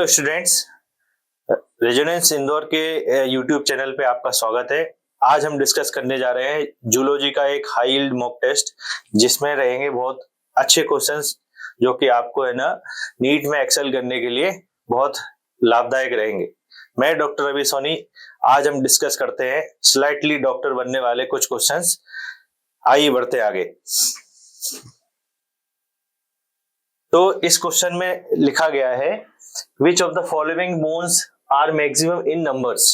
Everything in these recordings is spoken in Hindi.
हेलो स्टूडेंट्स, रेजोनेंस इंदौर के यूट्यूब चैनल पे आपका स्वागत है। आज हम डिस्कस करने जा रहे हैं जूलॉजी का एक हाई यील्ड मॉक टेस्ट, जिसमें रहेंगे बहुत अच्छे क्वेश्चंस जो कि आपको है ना नीट में एक्सेल करने के लिए बहुत लाभदायक रहेंगे। मैं डॉक्टर रवि सोनी। आज हम डिस्कस करते हैं स्लाइटली डॉक्टर बनने वाले कुछ क्वेश्चंस। आइए बढ़ते आगे। तो इस क्वेश्चन में लिखा गया है Which of the following bones are maximum in numbers?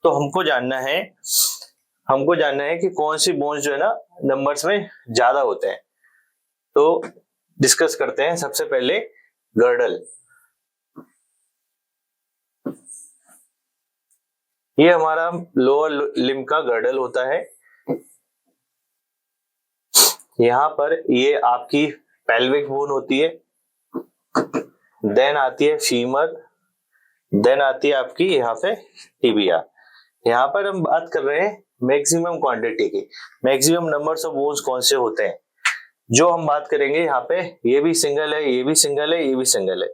तो हमको जानना है कि कौन सी बोन्स जो है ना नंबर्स में ज्यादा होते हैं। तो डिस्कस करते हैं। सबसे पहले गर्डल, ये हमारा लोअर लिम्ब का गर्डल होता है। यहां पर ये आपकी पेल्विक बोन होती है, देन आती है फीमर, देन आती है आपकी यहाँ पे टिबिया। यहाँ पर हम बात कर रहे हैं मैक्सिमम क्वांटिटी की, मैक्सिमम नंबर्स ऑफ बोन्स कौन से होते हैं। जो हम बात करेंगे यहाँ पे, ये भी सिंगल है, ये भी सिंगल है, ये भी सिंगल है।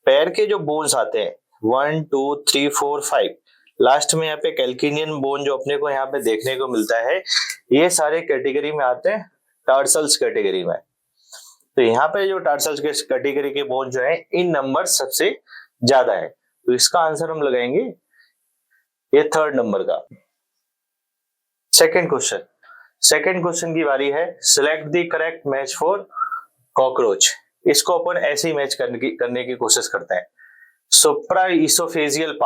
पैर के जो बोन्स आते हैं 1 2 3 4 5, लास्ट में यहाँ पे कैल्किनियन बोन जो अपने को यहाँ पे देखने को मिलता है, ये सारे कैटेगरी में आते हैं टार्सल्स कैटेगरी में। तो यहाँ पे जो टार्सल्स के कैटेगरी के बोन जो है इन नंबर सबसे ज्यादा है, तो इसका आंसर हम लगाएंगे ये थर्ड नंबर का। सेकंड क्वेश्चन की बारी है। Select the correct match for cockroach. इसको अपन ऐसे ही मैच करने की कोशिश करते हैं। सुप्रा इसोफेजियल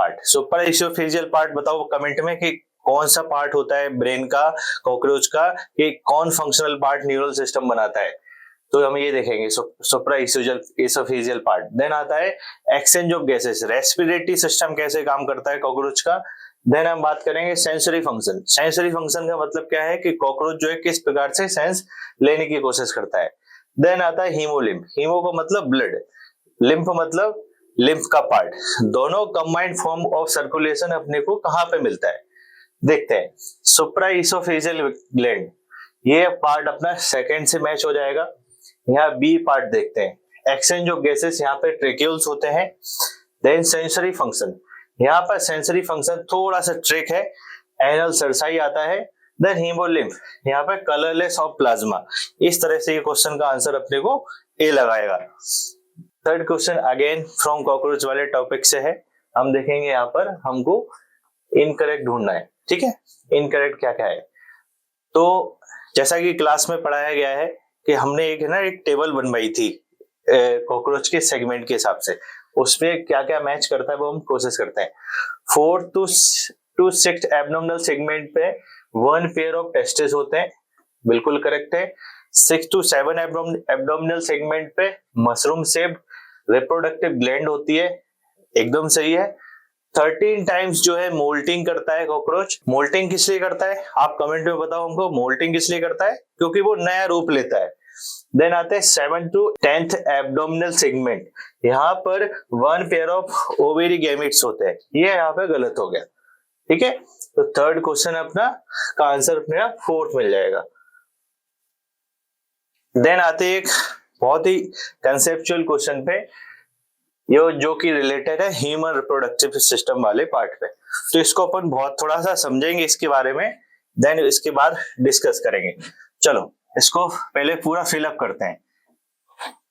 पार्ट बताओ कमेंट में कि कौन सा पार्ट होता है ब्रेन का, कॉकरोच का, कि कौन फंक्शनल पार्ट न्यूरल सिस्टम बनाता है। तो हम ये देखेंगे सुप्रा इसोफेजियल पार्ट। देन आता है exchange of gases, respiratory system कैसे काम करता है कॉकरोच का। देन हम बात करेंगे सेंसरी फंक्शन का मतलब क्या है कि कॉकरोच जो है किस प्रकार से सेंस लेने की कोशिश करता है। देन आता है हीमोलिम्फ, हीमो को मतलब ब्लड, लिम्फ मतलब लिम्फ का पार्ट। दोनों कंबाइंड फॉर्म ऑफ सर्कुलेशन अपने को कहां पे मिलता है देखते हैं। सुप्रा इसोफेजियल ग्लैंड, ये पार्ट अपना सेकंड से मैच हो जाएगा। यहाँ बी पार्ट देखते हैं, एक्सचेंज ऑफ गैसेस, यहाँ पे ट्रेक्यूल्स होते हैं। देन सेंसरी फंक्शन, यहाँ पर सेंसरी फंक्शन थोड़ा सा ट्रिक है, एनल सरसाई आता है। देन हीमोलिम्फ, यहाँ पे कलरलेस ऑफ प्लाज्मा। इस तरह से ये क्वेश्चन का आंसर अपने को ए लगाएगा। Third question again from cockroach वाले टॉपिक से है। हम देखेंगे यहाँ पर हमको इनकरेक्ट ढूंढना है, ठीक है। इनकरेक्ट क्या क्या है, तो जैसा कि क्लास में पढ़ाया गया है कि हमने एक टेबल बनवाई थी कॉकरोच के सेगमेंट के हिसाब से, उसमें क्या क्या मैच करता है वो हम कोशिश करते हैं। 4 to 6 एब्डोमिनल सेगमेंट पे 1 पेयर ऑफ टेस्टिस होते हैं, बिल्कुल करेक्ट है। 6 to 7 एब्डोमिनल सेगमेंट पे मशरूम शेप्ड रिप्रोडक्टिव ग्लैंड होती है, एकदम सही है। 13 टाइम्स जो है मोल्टिंग करता है कॉकरोच। मोल्टिंग किस लिए करता है आप कमेंट में बताओ हमको, मोल्टिंग किस लिए करता है, क्योंकि वो नया रूप लेता है। देन आते हैं 7 to 10th एब्डोमिनल सेगमेंट, यहाँ पर 1 पेयर ऑफ ओवेरी गैमेट्स होते हैं, ये यहाँ पे गलत हो गया, ठीक है। तो थर्ड क्वेश्चन अपना का आंसर अपने फोर्थ मिल जाएगा। देन आते एक बहुत ही कंसेप्चुअल क्वेश्चन पे, ये जो कि रिलेटेड है ह्यूमन रिप्रोडक्टिव सिस्टम वाले पार्ट पे। तो इसको अपन बहुत थोड़ा सा समझेंगे इसके बारे में, देन इसके बाद डिस्कस करेंगे। चलो इसको पहले पूरा फिलअप करते हैं।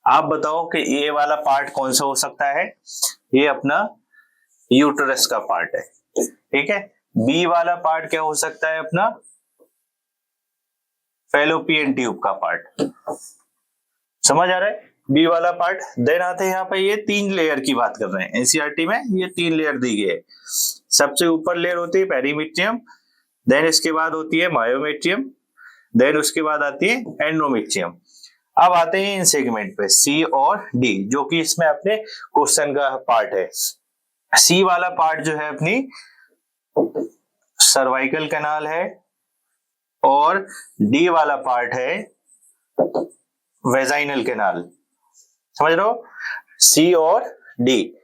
आप बताओ कि ये वाला पार्ट कौन सा हो सकता है। ये अपना यूटरस का पार्ट है, ठीक है। बी वाला पार्ट क्या हो सकता है अपना फैलोपियन ट्यूब का पार्ट, समझ आ रहा है बी वाला पार्ट। देन आते हैं यहाँ पे, ये 3 लेयर की बात कर रहे हैं, एनसीईआरटी में ये 3 लेयर दी गई है। सबसे ऊपर लेयर होती है पेरीमीट्रियम, देन इसके बाद होती है मायोमेट्रियम, देन उसके बाद आती है एंडोमेट्रियम। अब आते हैं इन सेगमेंट पे सी और डी, जो कि इसमें अपने क्वेश्चन का पार्ट है। सी वाला पार्ट जो है अपनी सर्वाइकल कैनाल है, और डी वाला पार्ट है वेजाइनल कैनाल, समझ रहे हो। सी और डी,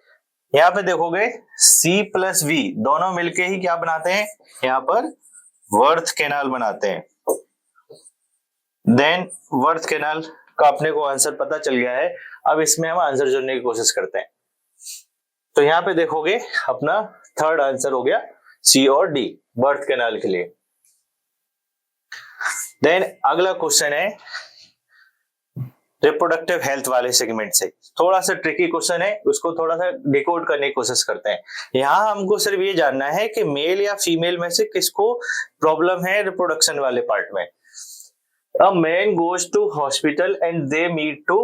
यहाँ पे देखोगे सी प्लस वी दोनों मिलके ही क्या बनाते हैं, यहाँ पर वर्थ कैनाल बनाते हैं। देन वर्थ कैनाल का अपने को आंसर पता चल गया है। अब इसमें हम आंसर जोड़ने की कोशिश करते हैं। तो यहाँ पे देखोगे अपना थर्ड आंसर हो गया सी और डी, बर्थ कैनाल के लिए। देन अगला क्वेश्चन है रिप्रोडक्टिव हेल्थ वाले सेगमेंट से, थोड़ा सा ट्रिकी क्वेश्चन है, उसको थोड़ा सा डिकोड करने की कोशिश करते हैं। यहाँ हमको सिर्फ ये जानना है कि मेल या फीमेल में से किसको प्रॉब्लम है रिप्रोडक्शन वाले पार्ट में। A man goes to hospital and they meet to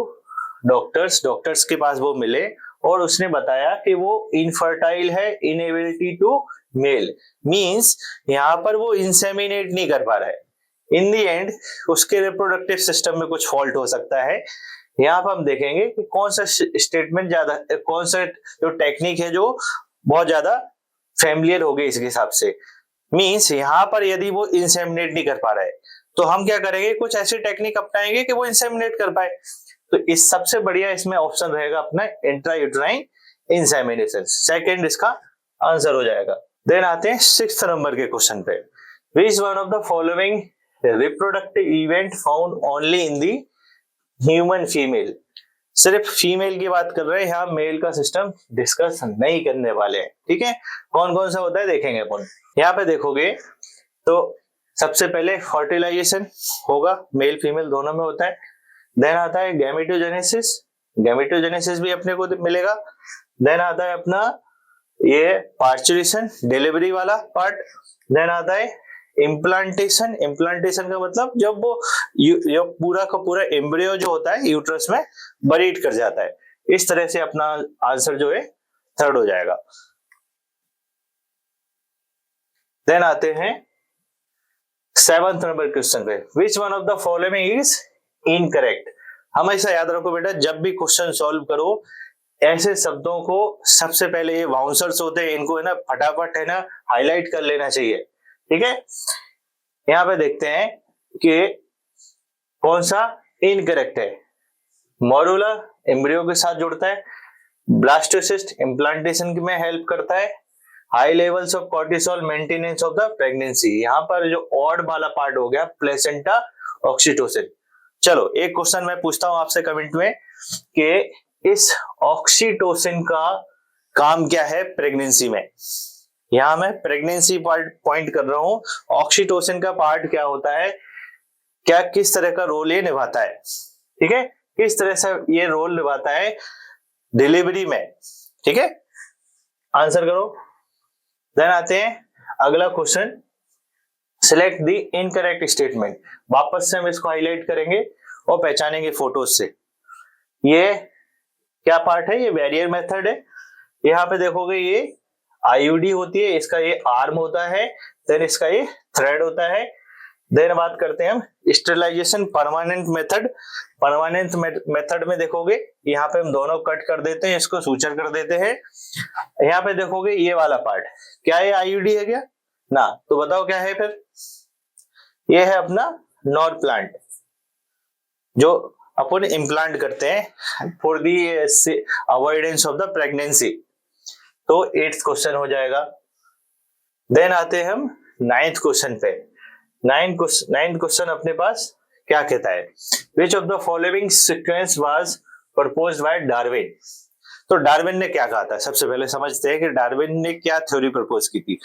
doctors के पास वो मिले और उसने बताया कि वो इनफर्टाइल है, इनएबिलिटी टू मेल, मींस यहाँ पर वो इंसेमिनेट नहीं कर पा रहा है। इन दी एंड उसके रिप्रोडक्टिव सिस्टम में कुछ फॉल्ट हो सकता है। यहाँ पर हम देखेंगे कि कौन सा स्टेटमेंट ज्यादा, कौन सा जो टेक्निक है जो बहुत ज्यादा फैमिलियर हो गई इसके हिसाब से। मींस यहाँ पर यदि वो इंसेमिनेट नहीं कर पा रहा है तो हम क्या करेंगे, कुछ ऐसी टेक्निक अपनाएंगे कि वो इंसेमिनेट कर पाए। तो इस सबसे बढ़िया इसमें ऑप्शन रहेगा अपना इंट्रायूट्राइन इंसेमिनेशन, सेकंड इसका आंसर हो जाएगा। देन आते हैं 6th नंबर के क्वेश्चन पे। Which one of the following reproductive event found only in the human female. सिर्फ फीमेल की बात कर रहे हैं, यहाँ मेल का सिस्टम डिस्कस नहीं करने वाले हैं, ठीक है। कौन कौन सा होता है देखेंगे अपन। यहाँ पे देखोगे तो सबसे पहले फर्टिलाइजेशन होगा, मेल फीमेल दोनों में होता है। देन आता है गैमेटोजेनेसिस, गैमेटोजेनेसिस भी अपने को मिलेगा। देन आता है अपना ये पार्चुरेशन, डिलीवरी वाला पार्ट। देन आता है इम्प्लांटेशन, इम्प्लांटेशन का मतलब जब वो पूरा का पूरा एम्ब्रियो जो होता है यूट्रस में बरीड कर जाता है। इस तरह से अपना आंसर जो है थर्ड हो जाएगा। देन आते हैं 7th नंबर क्वेश्चन पे। Which one of the following is incorrect. हमेशा याद रखो बेटा, जब भी क्वेश्चन सॉल्व करो ऐसे शब्दों को सबसे पहले, ये बाउंसर्स होते हैं, इनको है ना फटाफट है ना हाईलाइट कर लेना चाहिए, ठीक है। यहाँ पे देखते हैं कि कौन सा इनकरेक्ट है। मॉड्यूला एम्ब्रियो के साथ जुड़ता है, ब्लास्टोसिस्ट इम्प्लांटेशन में हेल्प करता है, high levels of cortisol maintenance of the pregnancy. यहाँ पर जो ऑड वाला पार्ट हो गया प्लेसेंटा ऑक्सीटोसिन। चलो एक क्वेश्चन मैं पूछता हूं आपसे कमेंट में कि इस ऑक्सीटोसिन का काम क्या है प्रेगनेंसी में। यहां मैं प्रेगनेंसी पार्ट पॉइंट कर रहा हूं, ऑक्सीटोसिन का पार्ट क्या होता है, क्या किस तरह का रोल ये निभाता है, ठीक है, किस तरह से ये रोल निभाता है डिलीवरी में, ठीक है। आंसर करो। देन आते हैं अगला question, select the incorrect statement. वापस से हम इसको हाईलाइट करेंगे और पहचानेंगे फोटोज से। ये क्या पार्ट है, ये बैरियर मेथड है। यहाँ पे देखोगे ये आईयूडी होती है, इसका ये आर्म होता है, देन इसका ये थ्रेड होता है। देन बात करते हैं हम sterilisation permanent method. Permanent method में देखोगे यहाँ पे हम दोनों कट कर देते हैं, इसको सूचर कर देते हैं। यहाँ पे देखोगे ये वाला पार्ट, क्या ये आईयूडी है क्या ना, तो बताओ क्या है फिर। ये है अपना नॉर प्लांट जो अपन इम्प्लांट करते हैं for the avoidance of the pregnancy. तो 8th क्वेश्चन हो जाएगा। देन आते हैं हम 9th क्वेश्चन पे। 9th क्वेश्चन अपने पास क्या कहता है, विच of the following sequence was proposed by Darwin. तो डार्विन ने क्या कहा था, सबसे पहले समझते हैं कि डार्विन ने क्या थ्योरी प्रपोज की थी।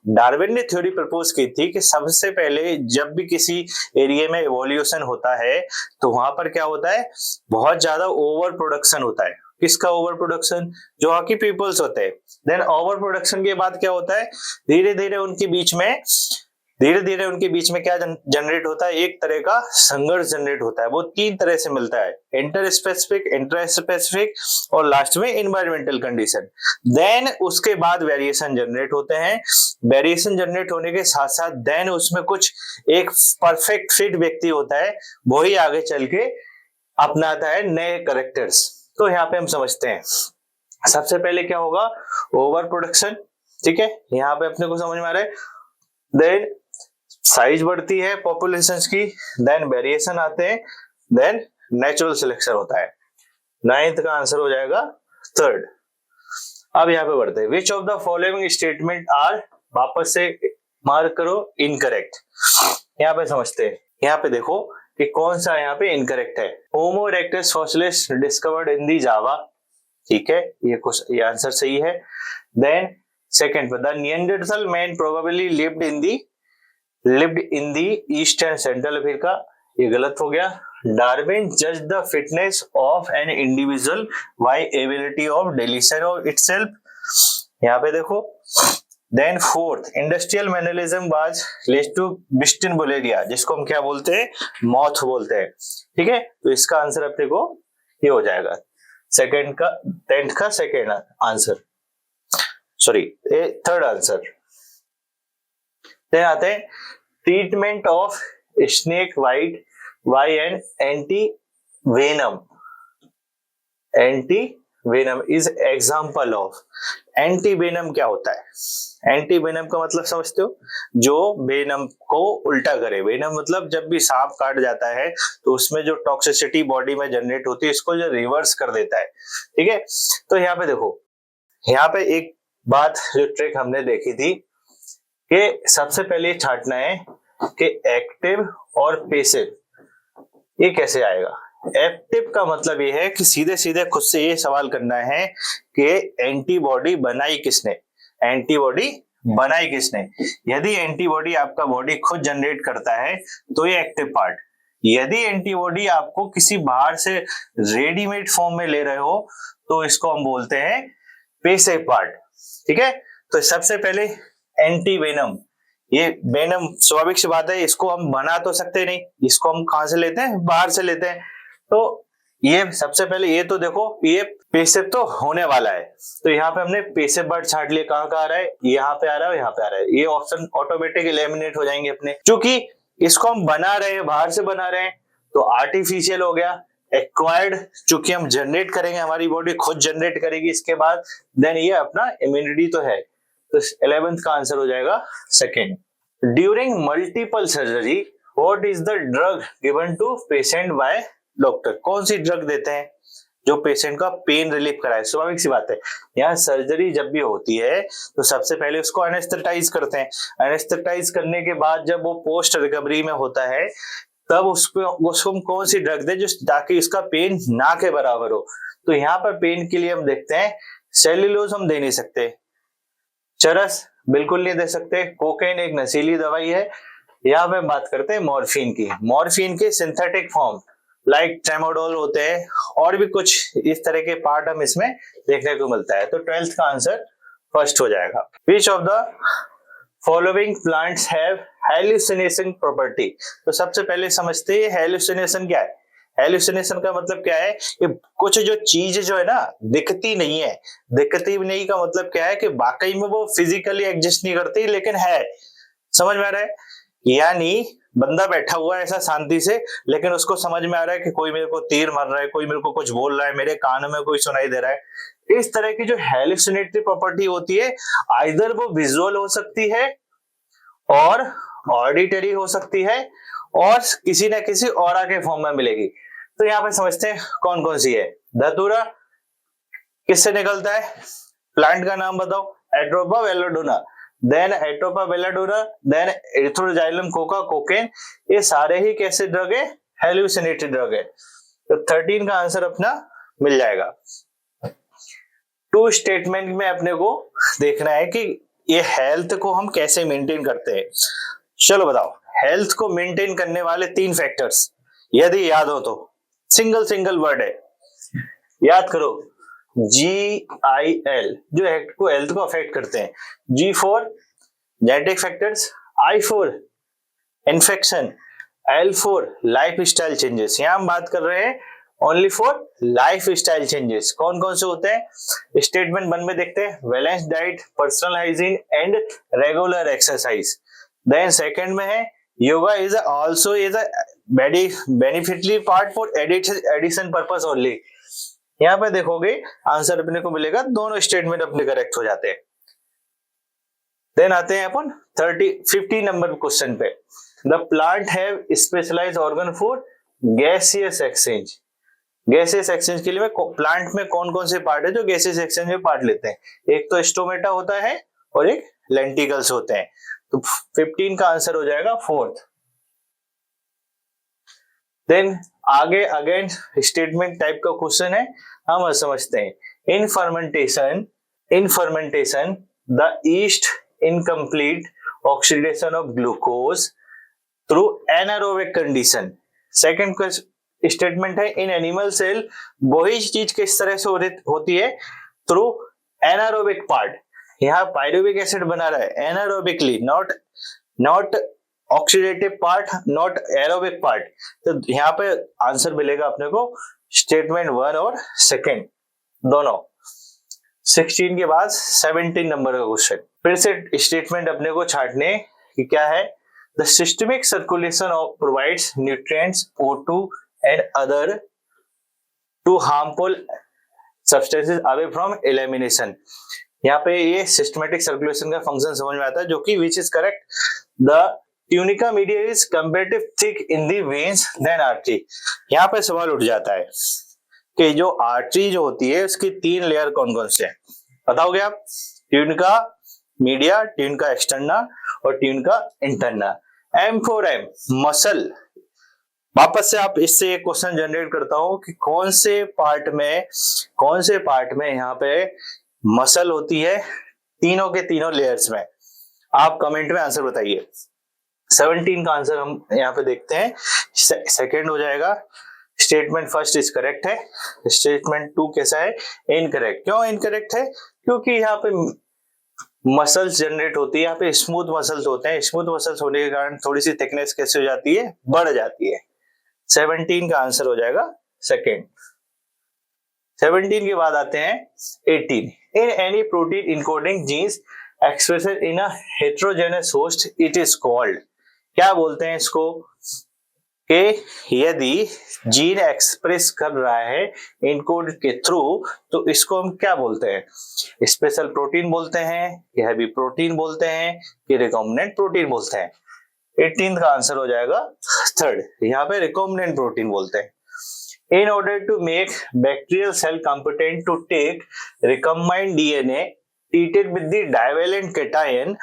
डार्विन ने थ्योरी प्रपोज की थी कि सबसे पहले जब भी किसी एरिया में इवोल्यूशन होता है तो वहां पर क्या होता है, बहुत ज्यादा ओवर प्रोडक्शन होता है। किसका ओवर प्रोडक्शन, जो वहां की पीपल्स होते हैं। देन ओवर प्रोडक्शन के बाद क्या होता है, धीरे धीरे उनके बीच में क्या जनरेट होता है, एक तरह का संघर्ष जनरेट होता है। वो 3 तरह से मिलता है, इंटर स्पेसिफिक, इंट्रा स्पेसिफिक और लास्ट में इन्वायरमेंटल कंडीशन। देन उसके बाद वेरिएशन जनरेट होते हैं। वेरिएशन जनरेट होने के साथ साथ देन उसमें कुछ एक परफेक्ट फिट व्यक्ति होता है, वही आगे चल के अपनाता है नए कैरेक्टर्स। तो यहाँ पे हम समझते हैं सबसे पहले क्या होगा, ओवर प्रोडक्शन, ठीक है, यहाँ पे अपने को समझ में आ रहा है। देन साइज बढ़ती है पॉपुलेशन की, देन वेरिएशन आते हैं, देन नेचुरल सिलेक्शन होता है। 9th का आंसर हो जाएगा 3rd। अब यहाँ पे बढ़ते हैं, which of the following statement are, वापस से मार्क करो इनकरेक्ट। यहाँ पे समझते हैं, यहाँ पे देखो कि कौन सा यहाँ पे इनकरेक्ट है। होमो इरेक्टस फॉसिलिस डिस्कवर्ड इन दी जावा, ठीक है, ये आंसर सही है। देन सेकंड पे, the Neanderthal man probably lived in the east and central Africa, ये गलत हो गया। डार्विन जज the fitness of an individual by ability of deletion of itself, यहाँ पे देखो। Then fourth, industrial melanism was led to Biston betularia, जिसको हम क्या बोलते हैं, मॉथ बोलते हैं, ठीक है। तो इसका आंसर अपने को ये हो जाएगा सेकंड का, 10th का second answer, sorry third answer. Then आते हैं treatment of snake bite by an anti venom is example of. Anti venom क्या होता है? एंटी वेनम का मतलब समझते हो, जो वेनम को उल्टा करे। वेनम मतलब जब भी सांप काट जाता है तो उसमें जो टॉक्सिसिटी बॉडी में जनरेट होती है, इसको जो रिवर्स कर देता है, ठीक है। तो यहाँ पे देखो, यहाँ पे एक बात जो ट्रिक हमने देखी थी कि सबसे पहले छांटना है कि एक्टिव और पैसिव, ये कैसे आएगा। एक्टिव का मतलब ये है कि सीधे सीधे खुद से ये सवाल करना है कि एंटीबॉडी बनाई किसने, एंटीबॉडी बनाई किसने। यदि एंटीबॉडी आपका बॉडी खुद जनरेट करता है तो ये एक्टिव पार्ट। यदि एंटीबॉडी आपको किसी बाहर से रेडीमेड फॉर्म में ले रहे हो तो इसको हम बोलते हैं पैसिव पार्ट, ठीक है। तो सबसे पहले एंटी वेनम, ये वेनम स्वाभाविक सी बात है, इसको हम बना तो सकते नहीं, इसको हम कहां से लेते हैं, बाहर से लेते हैं। तो ये सबसे पहले ये तो देखो, ये पैसिव तो होने वाला है, तो यहाँ पे हमने पैसिव पार्ट छांट लिया। कहाँ आ रहा है, यहाँ पे आ रहा है, यहाँ पे आ रहा है, ये ऑप्शन ऑटोमेटिक एलिमिनेट हो जाएंगे अपने। क्योंकि इसको हम बना रहे हैं, बाहर से बना रहे हैं, तो आर्टिफिशियल हो गया। एक्वायर्ड चूंकि हम जनरेट करेंगे, हमारी बॉडी खुद जनरेट करेगी इसके बाद, देन ये अपना इम्यूनिटी तो है। तो 11th का आंसर हो जाएगा second. During multiple surgery what is the drug given to patient by doctor, कौन सी ड्रग देते हैं जो पेशेंट का पेन रिलीफ कराए। स्वाभाविक सी बात है, यहाँ सर्जरी जब भी होती है तो सबसे पहले उसको एनेस्थेटाइज करते हैं। एनेस्थेटाइज करने के बाद जब वो पोस्ट रिकवरी में होता है तब उसको कौन सी ड्रग दे जो ताकि उसका पेन ना के बराबर हो। तो यहाँ पर पेन के लिए हम देखते हैं सेल्यूलोज हम दे नहीं सकते, चरस बिल्कुल नहीं दे सकते, कोकेन एक नशीली दवाई है। यहाँ पे बात करते हैं मॉर्फिन की। मॉर्फिन के सिंथेटिक फॉर्म लाइक ट्रेमाडोल होते हैं, और भी कुछ इस तरह के पार्ट हम इसमें देखने को मिलता है। तो 12th का आंसर फर्स्ट हो जाएगा। विच of the following plants have hallucination property. तो सबसे पहले समझते हैं हेलुसिनेशन क्या है। हेलुसिनेशन का मतलब क्या है कि कुछ जो चीज जो है ना दिखती नहीं है, दिखती नहीं का मतलब क्या है कि वाकई में वो फिजिकली एग्जिस्ट नहीं करती लेकिन है। समझ में आ रहा है, यानी बंदा बैठा हुआ है ऐसा शांति से, लेकिन उसको समझ में आ रहा है कि कोई मेरे को तीर मार रहा है, कोई मेरे को कुछ बोल रहा है, मेरे कान में कोई सुनाई दे रहा है। इस तरह की जो हेलुसिनेटरी प्रॉपर्टी होती है, आइदर वो विजुअल हो सकती है और ऑडिटरी हो सकती है और किसी न किसी ऑरा के फॉर्म में मिलेगी। तो यहाँ पे समझते हैं कौन कौन सी है। धतूरा किससे निकलता है, प्लांट का नाम बताओ। Atropa belladonna, then Atropa belladonna, then Erythroxylum coca, cocaine, ये सारे ही कैसे ड्रग है, हेलुसिनेटरी ड्रग है। तो 13 का आंसर अपना मिल जाएगा। टू स्टेटमेंट में अपने को देखना है कि ये हेल्थ को हम कैसे मेंटेन करते हैं। चलो बताओ, हेल्थ को मेंटेन करने वाले 3 फैक्टर्स यदि याद हो तो सिंगल वर्ड है, याद करो। GIL जो हेल्थ को अफेक्ट करते हैं, G for genetic factors, I for infection, L for life style changes. यहां हम बात कर रहे हैं only for life style changes. कौन कौन से होते हैं, स्टेटमेंट 1 में देखते हैं balance diet, personal hygiene and regular exercise. Then second में है yoga is also is a beneficially part for addition purpose only. यहाँ पे देखोगे आंसर अपने को मिलेगा, दोनों स्टेटमेंट अपने करेक्ट हो जाते हैं। देन आते हैं अपन 50 नंबर क्वेश्चन पे। The plant have specialised organ for gaseous exchange. Gaseous exchange के लिए प्लांट में कौन कौन से पार्ट है जो गैसियस एक्सचेंज में पार्ट लेते हैं। एक तो स्टोमेटा होता है और एक लेंटिकल्स होते हैं। तो 15 का आंसर हो जाएगा 4th। देन आगे अगेन स्टेटमेंट टाइप का क्वेश्चन है, हम समझते हैं। In fermentation the yeast incomplete oxidation of glucose through anaerobic condition. Second statement है, इन एनिमल सेल वही चीज किस तरह से होती है, थ्रू एनारोबिक पार्ट। यहाँ पायरुविक एसिड बना रहा है anaerobically, not oxidative part, not aerobic part. तो यहाँ पे आंसर मिलेगा अपने को स्टेटमेंट 1 और सेकेंड दोनों। 16 के बाद 17 नंबर का क्वेश्चन, फिर से स्टेटमेंट अपने को छाटने कि क्या है। The systemic circulation of provides nutrients O2 and other to harmful substances away from elimination. यहाँ पे ये सिस्टमेटिक सर्कुलेशन का फंक्शन समझ में आता है, जो कि which is correct. The tunica media is comparative thick in the veins then artery. यहाँ पे सवाल उठ जाता है कि जो आर्टरी जो होती है उसकी 3 लेयर कौन कौन से हैं, बताओगे आप? ट्यूनिका मीडिया, ट्यूनिका एक्सटर्ना और ट्यूनिका इंटरना। M4M muscle. वापस से आप इससे एक क्वेश्चन जनरेट करता हूं कि कौन से पार्ट में यहाँ पे मसल होती है तीनों के तीनों लेयर्स में। आप कमेंट में आंसर बताइए। 17 का आंसर हम यहाँ पे देखते हैं, सेकंड हो जाएगा। स्टेटमेंट फर्स्ट इज करेक्ट है, स्टेटमेंट 2 कैसा है, इनकरेक्ट। क्यों इनकरेक्ट है? क्योंकि यहाँ पे मसल्स जनरेट होती है, यहाँ पे स्मूथ मसल्स होते हैं, स्मूथ मसल्स होने के कारण थोड़ी सी थिकनेस कैसे हो जाती है, बढ़ जाती है। 17 का आंसर हो जाएगा सेकेंड। 17 के बाद आते हैं 18। In any protein encoding genes expression in a heterogenous host it is called. क्या बोलते हैं इसको कि यदि जीन एक्सप्रेस कर रहा है इनकोड के थ्रू तो इसको हम क्या बोलते हैं? स्पेशल प्रोटीन बोलते हैं, कि हैवी प्रोटीन बोलते हैं, कि रिकॉम्बिनेंट प्रोटीन बोलते हैं। 18 का आंसर हो जाएगा थर्ड, यहाँ पे रिकॉम्बिनेंट प्रोटीन बोलते हैं। In order to make bacterial cell competent to take recombined DNA treated with the divalent cation,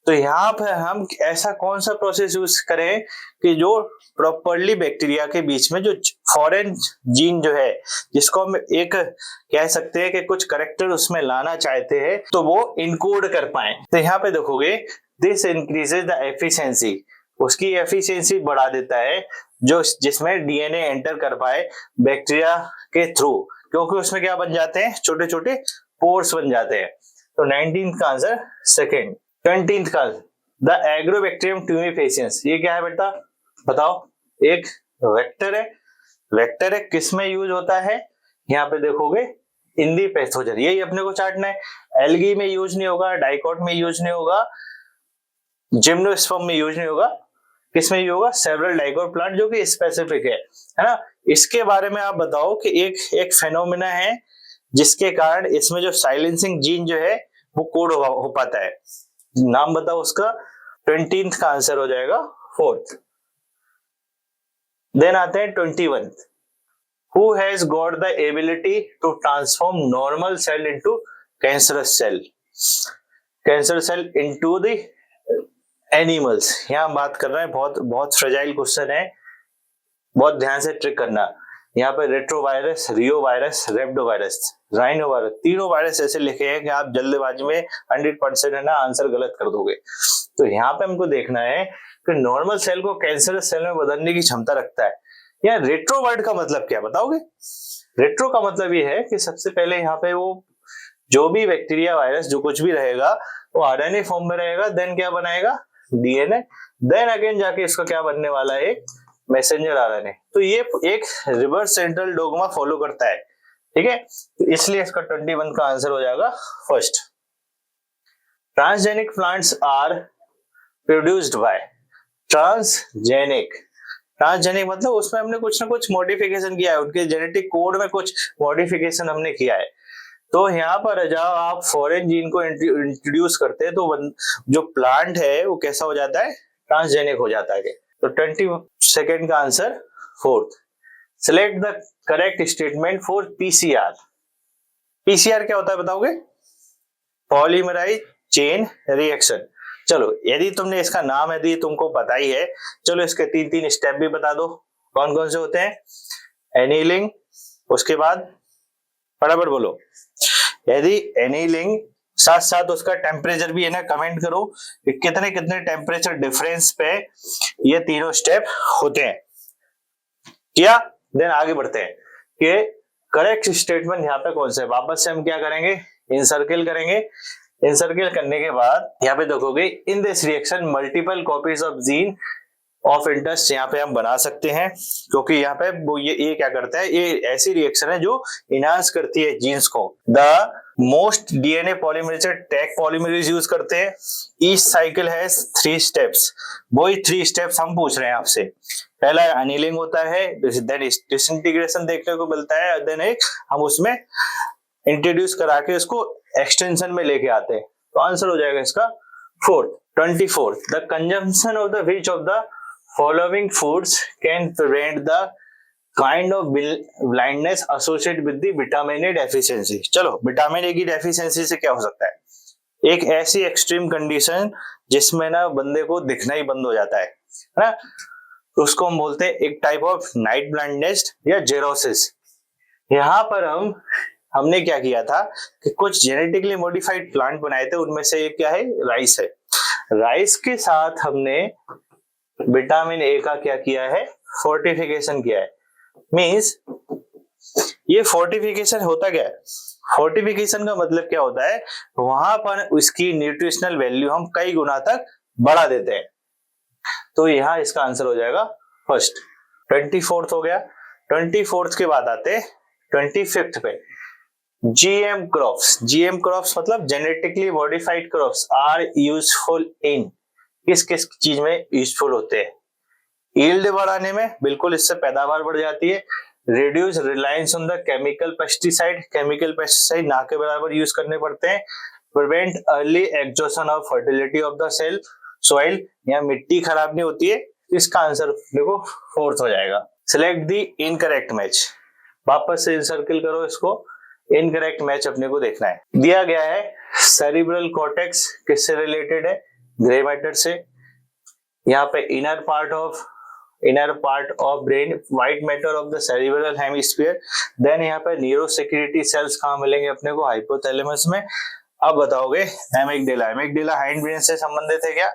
तो यहाँ पर हम ऐसा कौन सा प्रोसेस यूज करें कि जो प्रॉपरली बैक्टीरिया के बीच में जो फॉरेन जीन जो है, जिसको हम एक कह सकते हैं कि कुछ करेक्टर उसमें लाना चाहते हैं, तो वो इनकोड कर पाए। तो यहाँ पे देखोगे दिस इंक्रीजेज द एफिशिएंसी, उसकी एफिशिएंसी बढ़ा देता है जो जिसमें डीएनए एंटर कर पाए बैक्टीरिया के थ्रू, क्योंकि उसमें क्या बन जाते हैं, छोटे छोटे पोर्स बन जाते हैं। तो 19 का आंसर सेकेंड। 20 का द एग्रोबैक्टीरियम ट्यूमिफेसियंस, ये क्या है बेटा बताओ? एक वेक्टर है, किस में यूज होता है? यहाँ पे देखोगे इन दी पैथोजन, यही अपने को चाटना है। एल्गी में यूज नहीं होगा, डाइकोट में यूज नहीं होगा, जिम्नोस्पर्म में यूज नहीं होगा, किसमें यूज होगा? सेवरल डाइकोट प्लांट, जो कि स्पेसिफिक है ना। इसके बारे में आप बताओ कि एक फेनोमेना है जिसके कारण इसमें जो साइलेंसिंग जीन जो है वो कोड हो पाता है, नाम बताओ उसका। 20 का आंसर हो जाएगा फोर्थ। देन आते हैं 21। Who has got the ability to transform normal cell into cancerous cell into the animals? यहाँ बात कर रहे हैं, बहुत फ्रेजाइल क्वेश्चन है, बहुत ध्यान से ट्रिक करना। यहाँ पे रेट्रोवायरस, रियोवायरस, रेप्डोवायरस, राइनोवायरस, तीनों वायरस ऐसे लिखे हैं कि आप जल्दबाजी में 100% है ना आंसर गलत कर दोगे। तो यहाँ पे हमको देखना है कि नॉर्मल सेल को कैंसरस सेल में बदलने की क्षमता रखता है। यहाँ रेट्रो वर्ड का मतलब क्या बताओगे? रेट्रो का मतलब ये है कि सबसे पहले यहाँ पे वो जो भी बैक्टीरिया वायरस जो कुछ भी रहेगा वो आरएनए फॉर्म में रहेगा, देन क्या बनाएगा? डीएनए, देन अगेन जाके इसका क्या बनने वाला है? एक मैसेंजर आरएनए। तो ये एक रिवर्स सेंट्रल डोग्मा फॉलो करता है, ठीक है। तो इसलिए इसका 21 का आंसर हो जाएगा first. Transgenic plants are produced by transgenic मतलब उसमें हमने कुछ ना कुछ मॉडिफिकेशन किया है, उनके जेनेटिक कोड में कुछ मॉडिफिकेशन हमने किया है। तो यहाँ पर जब आप फॉरेन जीन को इंट्रोड्यूस करते हैं तो जो प्लांट है वो कैसा हो जाता है? ट्रांसजेनिक हो जाता है। तो 22 का answer fourth. Select the correct statement for PCR. PCR क्या होता है बताओगे? Polymerase chain reaction. चलो यदि तुमने इसका नाम यदि तुमको पता ही है, चलो इसके 3 स्टेप भी बता दो। कौन कौन से होते हैं? एनीलिंग, उसके बाद फटाफट बोलो। यदि एनीलिंग साथ साथ उसका टेम्परेचर भी है ना, कमेंट करो कि कितने कितने टेम्परेचर डिफरेंस पे ये तीनों स्टेप होते हैं। क्या? देन आगे बढ़ते हैं कि करेक्ट स्टेटमेंट यहाँ पे कौन सा है। वापस से हम क्या करेंगे? इनसर्किल करेंगे। इनसर्किल करने के बाद यहाँ पे देखोगे in this reaction multiple copies of gene of interest यहाँ पे हम बना सकते हैं, क्योंकि यहाँ पे वो ये क्या करता है, ये ऐसी रिएक्शन है जो इनहांस करती है जीन्स को। The most DNA polymerase tag polymerase use करते हैं। Each cycle has 3 steps. वही 3 स्टेप्स हम पूछ रहे हैं आपसे। पहला एनीलिंग होता है, देन डिसइंटीग्रेशन देखने को मिलता है, देन एक हम उसमें इंट्रोड्यूस करा के इसको एक्सटेंशन में लेके आते हैं। तो आंसर हो जाएगा इसका 24। The consumption of the which of the following foods can prevent the kind of blindness associated with the vitamin A deficiency. चलो, विटामिन ए की डेफिशिएंसी से क्या हो सकता है? एक ऐसी एक्सट्रीम कंडीशन जिसमें ना बंदे को दिखना ही बंद हो जाता है ना, तो उसको हम बोलते हैं एक टाइप ऑफ नाइट ब्लाइंडनेस या जेरोसिस। यहाँ पर हमने क्या किया था कि कुछ जेनेटिकली मॉडिफाइड प्लांट बनाए थे, उनमें से एक क्या है? राइस है। राइस के साथ हमने विटामिन ए का क्या किया है? फोर्टिफिकेशन किया है। मींस ये फोर्टिफिकेशन होता क्या है? फोर्टिफिकेशन का मतलब क्या होता है? वहां पर उसकी न्यूट्रिशनल वैल्यू हम कई गुना तक बढ़ा देते हैं। तो यहाँ इसका आंसर हो जाएगा फर्स्ट। 24th हो गया। 24th के बाद आते 25th पे। GM क्रॉप्स मतलब genetically modified crops are useful in, किस किस चीज में यूजफुल होते हैं? यील्ड बढ़ाने में, बिल्कुल, इससे पैदावार बढ़ जाती है। Reduce reliance on the chemical pesticide ना के बराबर यूज करने पड़ते हैं। Prevent early exhaustion of fertility of the soil, या मिट्टी खराब नहीं होती है। इसका आंसर देखो 4th हो जाएगा। Select the incorrect match. वापस से सर्किल करो इसको। इनकरेक्ट मैच अपने को देखना है। दिया गया है सेरिब्रल कॉर्टेक्स किससे रिलेटेड है? ग्रे मैटर से। यहाँ पे inner part of brain, white matter of the cerebral hemisphere. Then यहाँ पे न्यूरोसेक्रेटरी सेल्स कहाँ मिलेंगे अपने को? हाइपोथैलेमस में। अब बताओगे एमिगडाला हाइंड ब्रेन से संबंधित है क्या?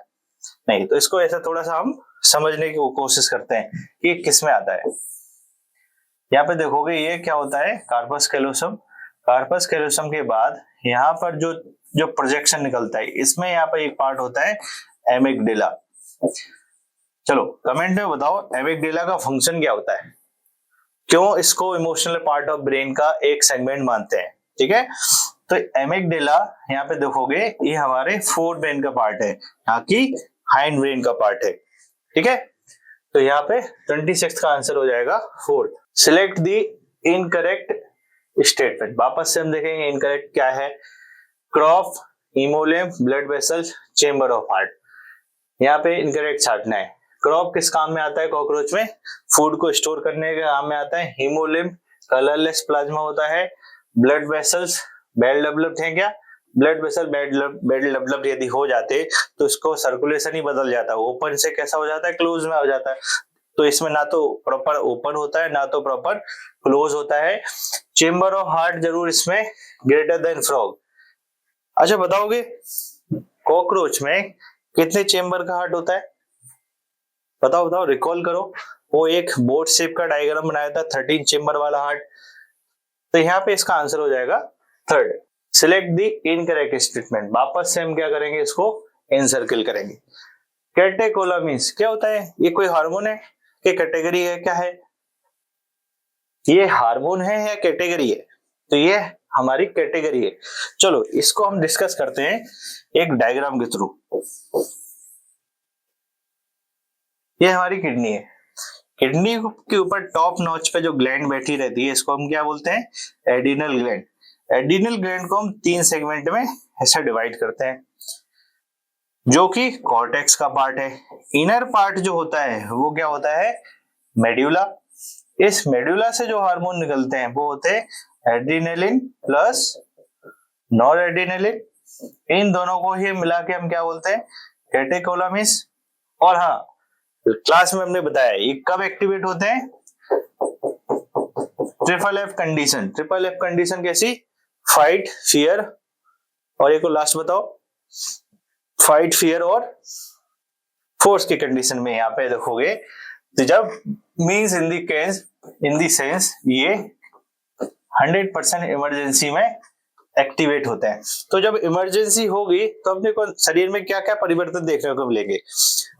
नहीं। तो इसको ऐसा थोड़ा सा हम समझने की कोशिश करते हैं कि किस में आता है। यहाँ पे देखोगे ये क्या होता है? कार्पस कैलोसम के बाद यहाँ पर जो प्रोजेक्शन निकलता है, इसमें यहाँ पर एक पार्ट होता है एमिगडाला। चलो कमेंट में बताओ एमिगडाला का फंक्शन क्या होता है, क्यों इसको इमोशनल पार्ट ऑफ ब्रेन का एक सेगमेंट मानते हैं? ठीक है, तो एमिगडाला यहाँ पे देखोगे ये हमारे फोर ब्रेन का पार्ट है, यहाँ की हाइंड ब्रेन का पार्ट है। ठीक है, तो यहाँ पे 26 का आंसर हो जाएगा 4। Select the incorrect statement. वापस से हम देखेंगे इनकरेक्ट क्या है। Crop, haemolymph, blood vessel, chamber of heart. यहाँ पे इनकरेक्ट छाटना है। क्रॉप किस काम में आता है? कॉकरोच में फूड को स्टोर करने के काम में आता है। हीमोलिम्फ कलरलेस प्लाज्मा होता है। ब्लड वेसल्स बेल डेवलप्ड है क्या? ब्लड वेसल बेल डेवलप्ड यदि हो जाते तो इसको सर्कुलेशन ही बदल जाता है, ओपन से कैसा हो जाता है? क्लोज में हो जाता है। तो इसमें ना तो प्रॉपर ओपन होता है ना तो प्रॉपर क्लोज होता है। चेंबर ऑफ हार्ट जरूर इसमें ग्रेटर देन फ्रॉग। अच्छा बताओगे कॉकरोच में कितने चेंबर का हार्ट होता है? बताओ रिकॉल करो। वो एक बोट शेप का डायग्राम बनाया था 13 चेंबर वाला हार्ट। तो यहाँ पे इसका आंसर हो जाएगा 3rd। Select the incorrect statement. वापस से हम क्या करेंगे? इसको इनसर्किल करेंगे। कैटेकोलामिन्स क्या होता है? ये कोई हार्मोन है कि कैटेगरी है? क्या है ये? हार्मोन है या कैटेगरी है? तो ये हमारी कैटेगरी है। चलो इसको हम डिस्कस करते हैं एक डायग्राम के थ्रू। ये हमारी किडनी है। किडनी के ऊपर टॉप नॉच पे जो ग्लैंड बैठी रहती है इसको हम क्या बोलते हैं? Adrenal gland. एडिनल ग्लैंड को हम 3 सेगमेंट में ऐसा डिवाइड करते हैं, जो कि कॉर्टेक्स का पार्ट है। इनर पार्ट जो होता है वो क्या होता है? मेड्यूला। इस मेड्यूला से जो हार्मोन निकलते हैं वो होते हैं एड्रिनलिन प्लस नॉर एड्रिनलिन। इन दोनों को ही मिला के हम क्या बोलते हैं? कैटेकोलामिन्स। और हाँ, क्लास में हमने बताया ये कब एक्टिवेट होते हैं, triple F condition. Triple F condition कैसी, फाइट, फियर और एक लास्ट बताओ, फाइट, फियर और फोर्स की कंडीशन में यहाँ पे देखोगे तो जब मीन्स इन दी सेंस ये 100% इमरजेंसी में एक्टिवेट होते हैं। तो जब इमरजेंसी होगी तो अपने को शरीर में क्या क्या परिवर्तन देखने को मिलेंगे।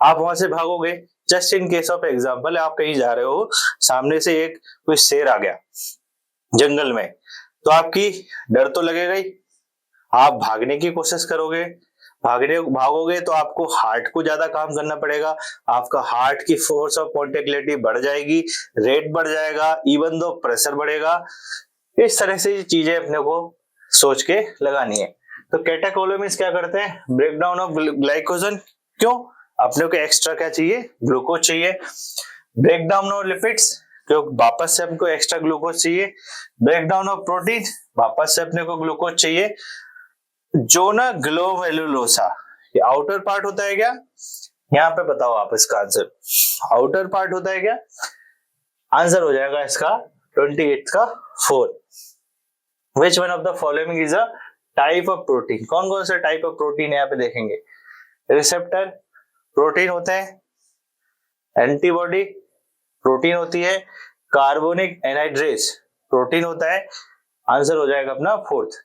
आप वहां से भागोगे, just in case of example आप कहीं जा रहे हो, सामने से एक कोई शेर आ गया जंगल में, तो आपकी डर तो लगेगा ही, आप भागने की कोशिश करोगे, भागोगे तो आपको हार्ट को ज्यादा काम करना पड़ेगा, आपका हार्ट की फोर्स ऑफ कॉन्टेक्टिलिटी बढ़ जाएगी, रेट बढ़ जाएगा, इवन दो प्रेशर बढ़ेगा। इस तरह से ये चीजें अपने को सोच के लगानी है। तो कैटेकोलोमिन्स क्या करते हैं, ब्रेक डाउन ऑफ ग्लाइकोजन। क्यों, अपने को एक्स्ट्रा क्या चाहिए, ग्लूकोज चाहिए। ब्रेक डाउन ऑफ लिपिड्स, क्योंकि वापस से हमको एक्स्ट्रा ग्लूकोज चाहिए। ब्रेक डाउन ऑफ प्रोटीन, वापस से अपने को ग्लूकोज चाहिए। जो ना ग्लोमेरुलोसा, ये आउटर पार्ट होता है क्या, यहाँ पे बताओ आप इसका आंसर, आउटर पार्ट होता है क्या, आंसर हो जाएगा इसका 28 का 4। Which one of the following is a type of protein? कौन कौन सा टाइप ऑफ प्रोटीन यहाँ पे देखेंगे, रिसेप्टर प्रोटीन होता है, एंटीबॉडी प्रोटीन होती है, कार्बोनिक एनहाइड्रेस प्रोटीन होता है, आंसर हो जाएगा अपना 4th।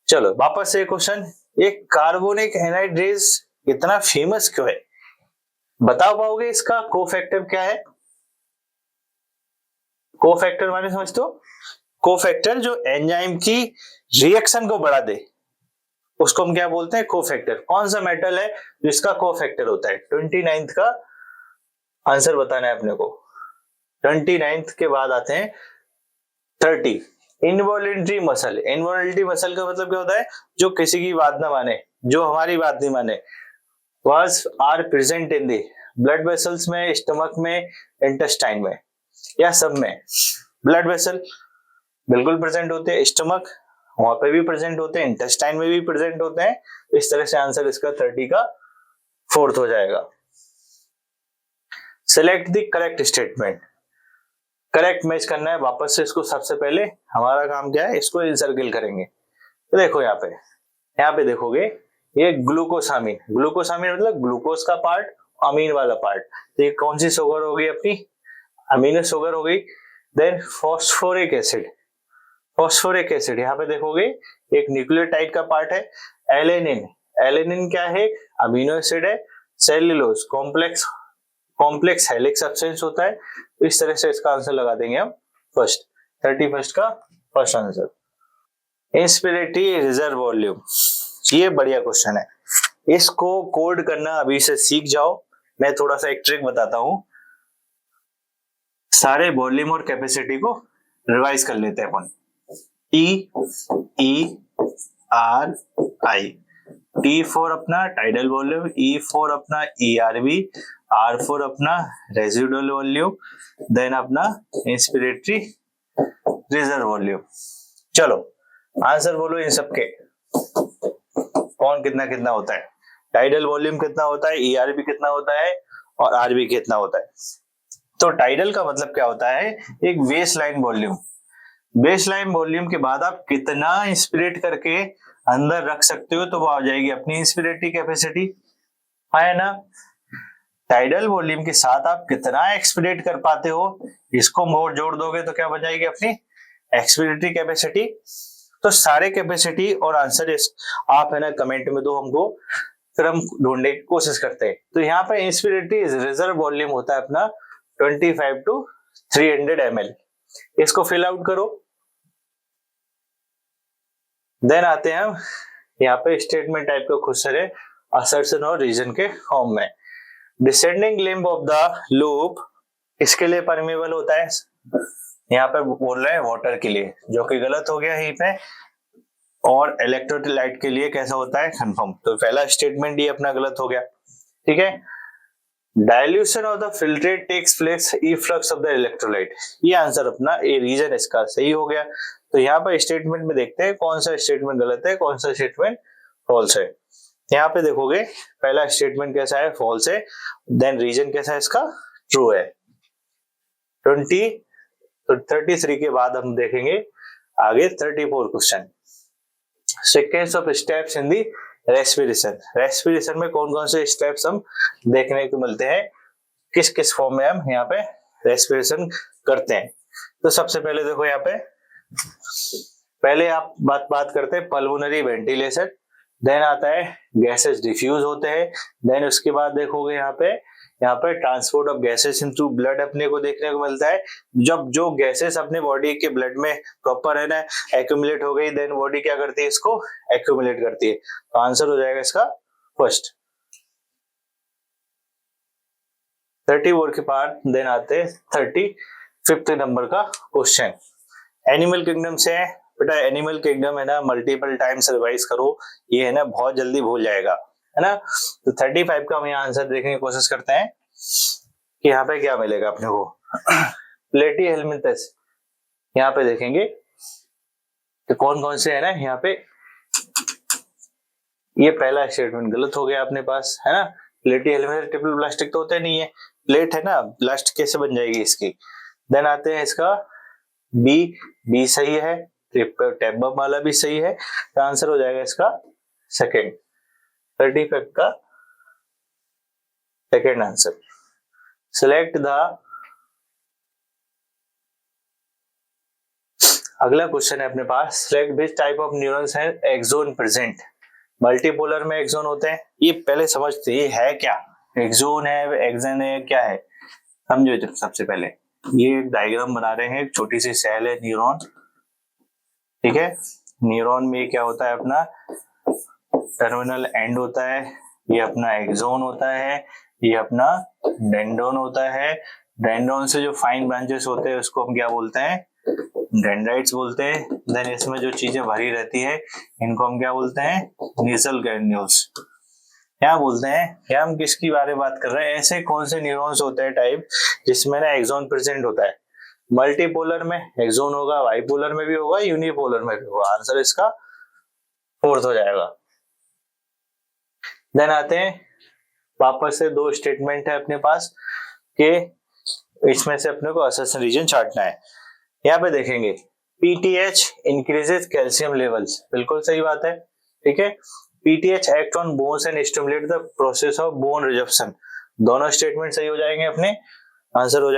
चलो वापस से क्वेश्चन, ये कार्बोनिक एनहाइड्रेस इतना फेमस क्यों है, बता पाओगे इसका कोफैक्टर क्या है। कोफैक्टर माने समझते हो, कोफैक्टर जो एंजाइम की रिएक्शन को बढ़ा दे उसको हम क्या बोलते हैं, कोफैक्टर। कौन सा मेटल है जिसका कोफैक्टर होता है, 29th का आंसर बताना है अपने को। 29th के बाद आते हैं 30, इनवॉलेंट्री मसल। इनवॉलेंट्री मसल का मतलब क्या होता है, जो किसी की बात ना माने, जो हमारी बात नहीं माने। Was are present in the blood vessels में, स्टमक में, इंटेस्टाइन में, या सब में। ब्लड वेसल बिल्कुल प्रेजेंट होते हैं, स्टमक वहां पे भी प्रेजेंट होते हैं, इंटेस्टाइन में भी प्रेजेंट होते हैं। इस तरह से आंसर इसका 30 का 4th हो जाएगा। Select the correct statement, correct match करना है। वापस से इसको सबसे पहले हमारा काम क्या है, इसको इनसर्किल करेंगे। तो देखो यहाँ पे देखोगे ये ग्लूकोसामिन, ग्लूकोसामिन मतलब ग्लूकोज का पार्ट, अमीन वाला पार्ट। तो ये कौन सी शुगर हो गई अपनी, अमीनो शुगर हो गई। Then phosphoric acid, phosphoric acid यहाँ पे देखोगे एक न्यूक्लियोटाइड का पार्ट है। एलेनिन, एलेनिन क्या है, अमीनो एसिड है। सेल्यूलोज कॉम्प्लेक्स हेलिक्स सब्सटेंस होता है। इस तरह से इसका आंसर लगा देंगे हम 31st का first answer. Inspiratory reserve volume, ये बढ़िया क्वेश्चन है, इसको कोड करना अभी से सीख जाओ। मैं थोड़ा सा एक ट्रिक बताता हूं, सारे वॉल्यूम और कैपेसिटी को रिवाइज कर लेते हैं अपन। TERI, T फॉर अपना टाइडल वॉल्यूम, E फॉर अपना ERV, R फॉर अपना रेजिडुअल वॉल्यूम, देन अपना इंस्पिरेटरी रिजर्व वॉल्यूम। चलो आंसर बोलो इन सबके, कौन कितना कितना होता है, टाइडल वॉल्यूम कितना होता है, ERV कितना होता है और RV कितना होता है। तो टाइडल का मतलब क्या होता है, एक base line volume. Base line volume के बाद आप कितना इंस्पिरेट करके अंदर रख सकते हो तो वो आ जाएगी अपनी इंस्पिरेटरी कैपेसिटी, है ना। टाइडल वॉल्यूम के साथ आप कितना एक्सपिरेट कर पाते हो, इसको मोड़ जोड़ दोगे तो क्या बन जाएगी अपनी एक्सपिरेटरी कैपेसिटी। तो सारे कैपेसिटी और आंसर आप है ना कमेंट में दो हमको, फिर हम ढूंढने की कोशिश करते हैं। तो यहाँ पे इंस्पिरेटरी रिजर्व वॉल्यूम होता है अपना 25 to 300 ml। इसको फिल आउट करो। देन आते हैं हम यहाँ पे स्टेटमेंट टाइप का क्वेश्चन है, असर्शन और रीजन के फॉर्म में। Descending limb of the loop इसके लिए परमेबल होता है, यहाँ पे बोल रहे हैं वाटर के लिए, जो कि गलत हो गया यहीं पे। और इलेक्ट्रोलाइट के लिए कैसा होता है, कंफर्म। तो पहला स्टेटमेंट ये अपना गलत हो गया, ठीक है। Dilution of the filtrate takes place efflux of the electrolyte, ये आंसर अपना ए रीजन इसका सही हो गया। तो यहाँ पर स्टेटमेंट में देखते हैं कौन सा स्टेटमेंट गलत है, कौन सा स्टेटमेंट फॉल्स है। यहाँ पे देखोगे पहला स्टेटमेंट कैसा है, फॉल्स है, देन रीजन कैसा है इसका, ट्रू है। 33 के बाद हम देखेंगे आगे 34 question. Sequence of steps in the respiration. Respiration में कौन कौन से स्टेप्स हम देखने को मिलते हैं, किस किस फॉर्म में हम यहाँ पे रेस्पिरेशन करते हैं। तो सबसे पहले देखो यहाँ पे पहले आप बात करते हैं पल्मोनरी वेंटिलेशन, देन आता है गैसेस डिफ्यूज होते हैं, देन उसके बाद देखोगे यहाँ पे transport of gases into blood अपने को देखने को मिलता है। जब जो गैसेस अपने बॉडी के ब्लड में प्रॉपर है ना एक्यूमुलेट हो गई, देन बॉडी क्या करती है, इसको एक्यूमुलेट करती है। तो आंसर हो जाएगा इसका फर्स्ट। 34 के बाद देन आते हैं 35 नंबर का क्वेश्चन। एनिमल किंगडम से है बेटा, एनिमल किंगडम है ना मल्टीपल टाइम्स रिवाइज करो, ये है ना बहुत जल्दी भूल जाएगा, है ना। तो 35 का हम यहाँ आंसर देखने की कोशिश करते हैं कि यहाँ पे क्या मिलेगा अपने को। प्लेटीहेल्मिंथस, यहाँ पे देखेंगे तो कौन कौन से है ना यहाँ पे। ये पहला स्टेटमेंट गलत हो गया अपने पास, है ना। प्लेटीहेल्मिंथस ट्रिपल प्लास्टिक तो होता नहीं है, प्लेट है ना, प्लास्टिक कैसे बन जाएगी इसकी। देन आते हैं इसका बी सही है, टेबम वाला भी सही है, तो आंसर हो जाएगा इसका सेकंड। 35 का सेकंड आंसर। सिलेक्ट द, अगला क्वेश्चन है अपने पास, select which type of neurons है एक्सोन प्रेजेंट। मल्टीपोलर में एक्सोन होते हैं, ये पहले समझते ये है क्या, एक्सोन है एक्सन है क्या है, समझो। सबसे पहले ये डायग्राम बना रहे हैं, एक छोटी सी सेल है न्यूरॉन, ठीक है। न्यूरॉन में क्या होता है, अपना टर्मिनल एंड होता है, ये अपना एक्सोन होता है, ये अपना डेंड्रोन होता है। डेंड्रोन से जो फाइन ब्रांचेस होते हैं उसको हम क्या बोलते हैं, डेंड्राइट्स बोलते हैं। देन इसमें जो चीजें भरी रहती है इनको हम क्या बोलते हैं, बेसल ग्रैन्यूल्स क्या बोलते हैं। क्या हम किसकी बारे में बात कर रहे हैं, ऐसे कौन से न्यूरॉन्स होते हैं टाइप जिसमें ना एक्सोन प्रेजेंट होता है। मल्टीपोलर में एक्सोन होगा, बाइपोलर में भी होगा, यूनिपोलर में भी होगा। आंसर इसका फोर्थ हो जाएगा। देन आते हैं वापस से दो स्टेटमेंट है अपने पास कि इसमें से अपने को असर्शन रीजन छांटना है। यहाँ पे देखेंगे पीटीएच इंक्रीजेस कैल्शियम लेवल्स, बिल्कुल सही बात है, ठीक है। PTH act on bones and stimulate the process of bone resorption, दोनों स्टेटमेंट सही हो जाएंगे अपने। आंसर हो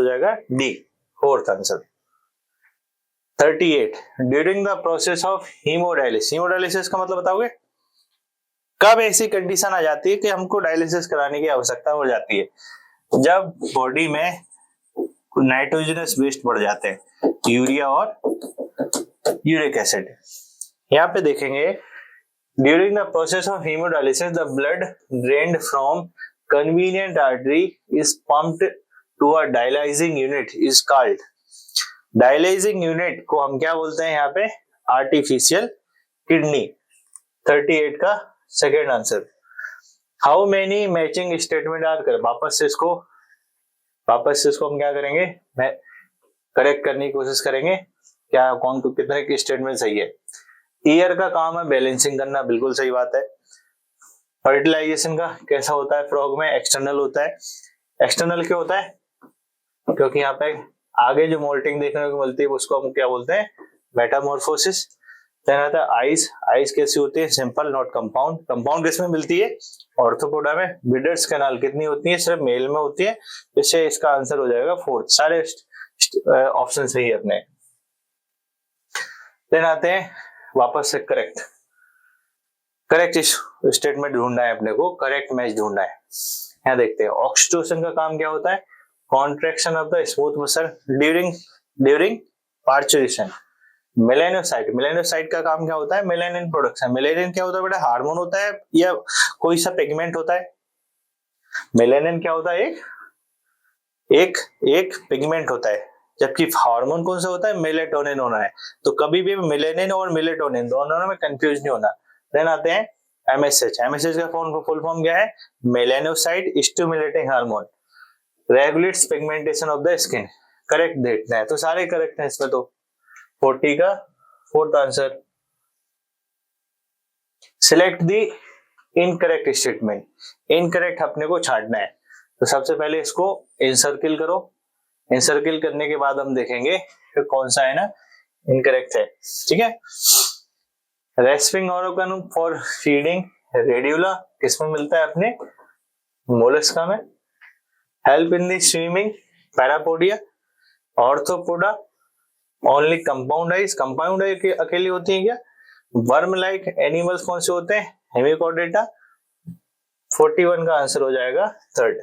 जाएगा D, fourth answer. 38 during the process of haemodialysis. Haemodialysis का मतलब बताओगे, कब ऐसी कंडीशन आ जाती है कि हमको डायलिसिस कराने की आवश्यकता हो जाती है, जब बॉडी में नाइट्रोजनस वेस्ट बढ़ जाते हैं, यूरिया और यूरिक एसिड। यहाँ पे देखेंगे during the process of haemodialysis the blood drained from convenient artery is pumped to a dialysing unit is called. Dialysing unit को हम क्या बोलते हैं यहाँ पे, आर्टिफिशियल किडनी। 38 का second answer. How many matching statement are कर, वापस से इसको हम क्या करेंगे, करेक्ट करने की कोशिश करेंगे, क्या कौन को कितने की स्टेटमेंट सही है। ईयर का काम है बैलेंसिंग करना, बिल्कुल सही बात है। फर्टिलाइजेशन का कैसा होता है, फ्रॉग में एक्सटर्नल होता है। एक्सटर्नल क्यों होता है, क्योंकि यहाँ पे आगे जो मोल्टिंग देखने को मिलती है उसको हम क्या बोलते हैं, मेटामॉर्फोसिस। देन आता है आइस। आइस कैसी होती है, सिंपल नॉट कंपाउंड। कंपाउंड किसमें मिलती है, ऑर्थोपोडा में। बिडर्स कैनाल कितनी होती है, सिर्फ मेल में होती है, इससे इसका आंसर हो जाएगा फोर्थ। सारे ऑप्शन सही है अपने। देन आते हैं वापस से करेक्ट स्टेटमेंट ढूंढना है अपने को, करेक्ट मैच ढूंढना है। यहाँ देखते हैं ऑक्सीटोसिन का काम क्या होता है, contraction of the smooth muscle during parturition. Melanocyte का काम क्या होता है, मेलानिन प्रोडक्शन। मेलानिन क्या होता है बेटा, हार्मोन होता है या कोई सा पिगमेंट होता है। मेलानिन क्या होता है, एक पिगमेंट होता है, जबकि हार्मोन कौन सा होता है, मेलेटोनिन होना है। तो कभी भी मेलानिन और मेलेटोनिन दोनों में कंफ्यूज नहीं होना। देन आते हैं एमएसएच। एमएसएच का फुल फॉर्म क्या है, melanocyte stimulating hormone, regulates pigmentation of the skin. Correct देखना है, तो सारे करेक्ट हैं इसमें। तो 40 का fourth answer. Select the incorrect statement, incorrect अपने को छांटना है। तो सबसे पहले इसको इनसर्किल करो, इनसर्किल करने के बाद हम देखेंगे कि कौन सा है ना इनकरेक्ट है। ठीक है, rasping organ for feeding radula किसमें मिलता है अपने मोलस्का में। Help in the swimming parapodia, Arthropoda, only compound eyes, compound eye अकेली होती है क्या। वर्म लाइक एनिमल्स कौन से होते हैं, हेमिकोडेटा। 41 का आंसर हो जाएगा थर्ड।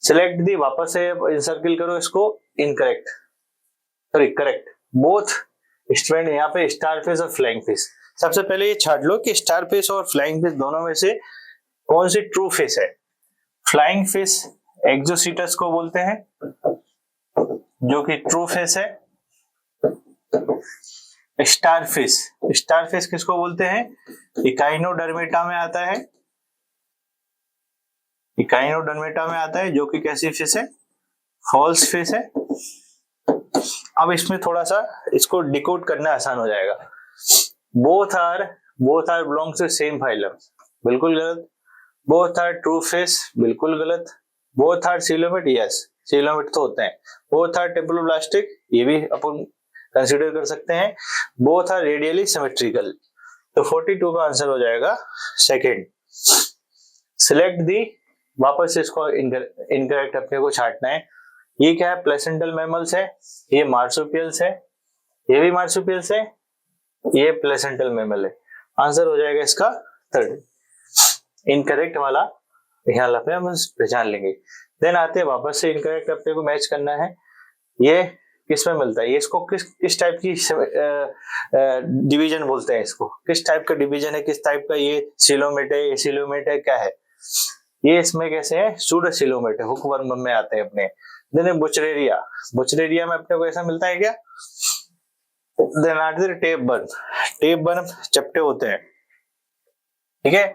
सिलेक्ट दी, वापस से इंसर्किल करो इसको, incorrect sorry correct both student यहाँ पे स्टारफिश और फ्लाइंग फिश। सबसे पहले ये छाट लो कि स्टारफिश और फ्लाइंग फिश दोनों में से कौन सी ट्रू फिश है। फ्लाइंग फिश एक्सोसीटस को बोलते हैं जो कि ट्रू फिश है। स्टारफिश, स्टारफिश किसको बोलते हैं, इकाइनोडर्मेटा में आता है, इकाइनोडर्मेटा में आता है जो कि कैसी फिश है, फॉल्स फिश है। अब इसमें थोड़ा सा इसको डिकोड करना आसान हो जाएगा। Both are belongs to same phylum, बिल्कुल गलत। बोथ आर ट्रू फिश, बिल्कुल गलत। Both are coelomate, yes coelomate तो होते हैं। बोथ आर टेम्पलोब्लास्टिक, ये भी अपन कंसीडर कर सकते हैं। बोथ आर रेडियली सिमेट्रिकल, तो 42 का आंसर हो जाएगा सेकंड। सिलेक्ट दी, वापस इसको इनकरेक्ट अपने को छांटना है। ये क्या है, प्लेसेंटल मैमल्स है, ये मार्सुपियल्स है, ये भी मार्सुपियल्स है, ये प्लेसेंटल मैमल है। आंसर हो जाएगा इसका थर्ड। इनकरेक्ट वाला यहाँ पे हम पहचान लेंगे। देन आते हैं वापस से इनकरेक्ट अपने को मैच करना है। ये किसमें मिलता है, ये इसको किस टाइप की डिवीजन बोलते हैं, इसको किस टाइप का डिवीजन है, किस टाइप का, ये सिलोमेट है, ये सिलोमेट है, क्या है ये, इसमें कैसे है, सूडोसिलोमेट है, हुकवर्म में आते हैं अपने। देन बुचरेरिया, बुचरेरिया में अपने को ऐसा मिलता है क्या। देन आते हैं टेप बर्म, टेप बर्म चपटे होते हैं, ठीक है।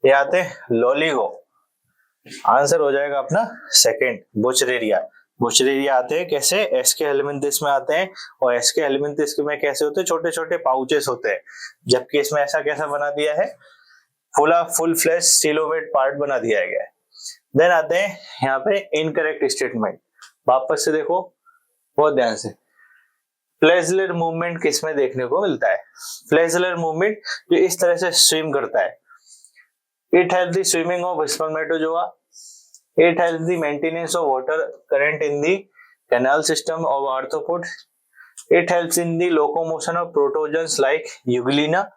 ये आते हैं लॉलीगो, आंसर हो जाएगा अपना सेकंड बुचरेरिया। बुचरेरिया आते हैं कैसे, एस्के हेलमिंथिस में आते हैं, और एस्के हेलमिंथिस में कैसे होते हैं, छोटे छोटे पाउचेस होते हैं, जबकि इसमें ऐसा कैसा बना दिया है, फुल फ्लैश सिलोमेट पार्ट बना दिया गया है। देन आते हैं यहाँ पे इनकरेक्ट स्टेटमेंट, वापस से देखो बहुत ध्यान से। फ्लैजलर मूवमेंट किसमें देखने को मिलता है, फ्लैजलर मूवमेंट जो इस तरह से स्विम करता है। It help the swimming of spermatozoa, it help the maintenance of water current in the canal system of arthropod, it helps in the locomotion of protozoans like Euglena.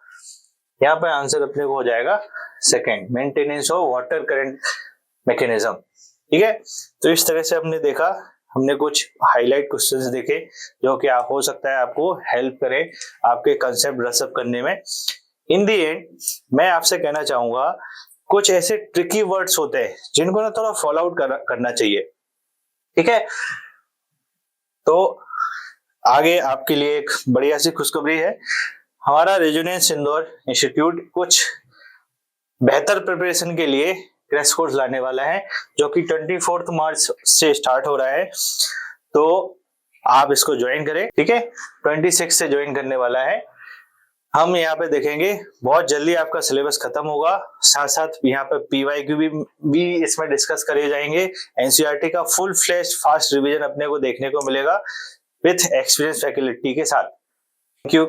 यहाँ पे आंसर अपने को हो जाएगा second, maintenance of water current mechanism, ठीक है। तो इस तरह से हमने देखा, हमने कुछ हाईलाइट क्वेश्चंस देखे जो कि आप हो सकता है आपको हेल्प करें आपके कंसेप्ट रसअप करने में। इन दी एंड मैं आपसे कहना चाहूंगा कुछ ऐसे ट्रिकी वर्ड्स होते हैं जिनको ना थोड़ा फॉलो आउट करना चाहिए, ठीक है। तो आगे आपके लिए एक बढ़िया सी खुशखबरी है, हमारा रेजोनेंस इंदौर इंस्टीट्यूट कुछ बेहतर प्रिपरेशन के लिए क्रैश कोर्स लाने वाला है जो कि 24 मार्च से स्टार्ट हो रहा है, तो आप इसको ज्वाइन करें, ठीक है। 26 से ज्वाइन करने वाला है। हम यहाँ पे देखेंगे बहुत जल्दी आपका सिलेबस खत्म होगा, साथ साथ यहाँ पे PYQ भी इसमें डिस्कस करे जाएंगे। NCERT का फुल फ्लैश फास्ट रिवीजन अपने को देखने को मिलेगा विथ एक्सपीरियंस फैकल्टी के साथ। Thank you.